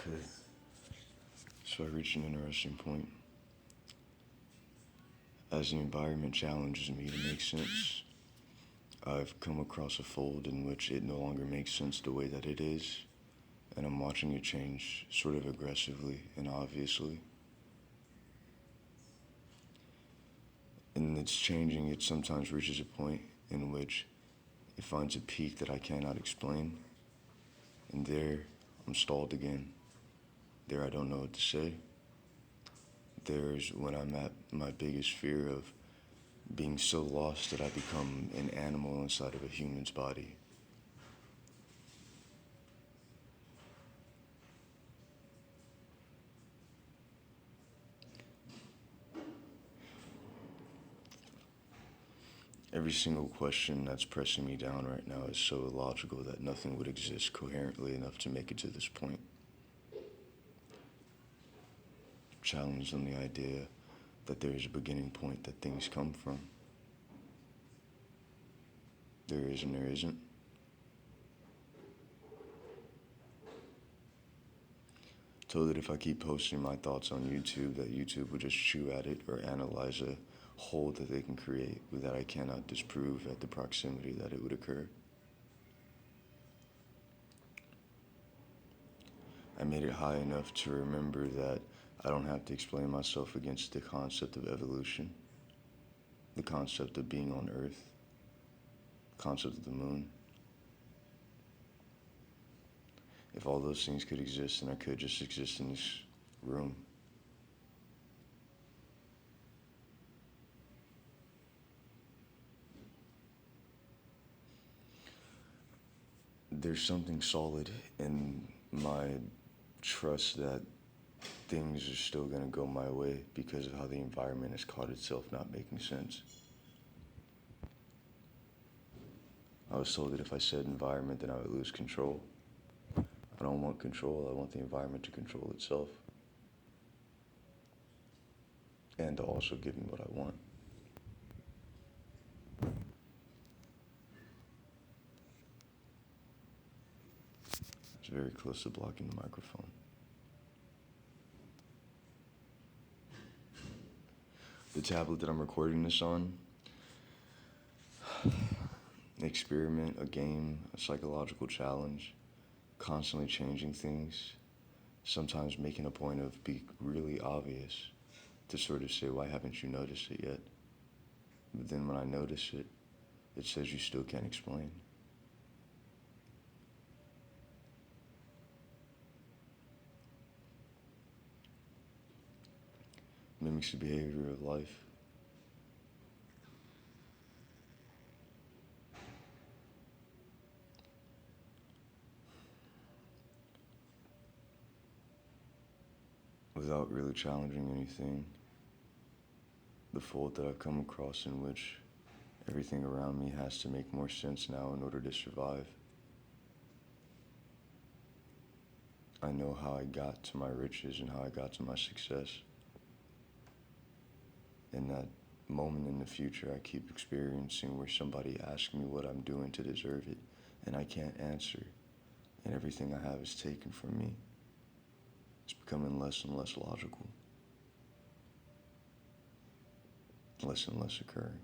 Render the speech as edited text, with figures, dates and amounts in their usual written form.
Okay. So I reached an interesting point. As the environment challenges me to make sense, I've come across a fold in which it no longer makes sense the way that it is, and I'm watching it change sort of aggressively and obviously. And it's changing, it sometimes reaches a point in which it finds a peak that I cannot explain, and there I'm stalled again. There I don't know what to say. There's when I'm at my biggest fear of being so lost that I become an animal inside of a human's body. Every single question that's pressing me down right now is so illogical that nothing would exist coherently enough to make it to this point. Challenged on the idea that there is a beginning point that things come from. There is and there isn't. Told that if I keep posting my thoughts on YouTube, that YouTube would just chew at it or analyze a hole that they can create that I cannot disprove at the proximity that it would occur. I made it high enough to remember that I don't have to explain myself against the concept of evolution, the concept of being on Earth, the concept of the moon. If all those things could exist, then I could just exist in this room. There's something solid in my trust that things are still going to go my way because of how the environment has caught itself not making sense. I was told that if I said environment, then I would lose control. I don't want control, I want the environment to control itself. And to also give me what I want. It's very close to blocking the microphone. The tablet that I'm recording this on, an experiment, a game, a psychological challenge, constantly changing things, sometimes making a point of being really obvious to sort of say, why haven't you noticed it yet? But then when I notice it, it says you still can't explain. Mimics the behavior of life. Without really challenging anything, the fold that I've come across in which everything around me has to make more sense now in order to survive. I know how I got to my riches and how I got to my success. In that moment in the future, I keep experiencing where somebody asks me what I'm doing to deserve it, and I can't answer, and everything I have is taken from me. It's becoming less and less logical, less and less occurring.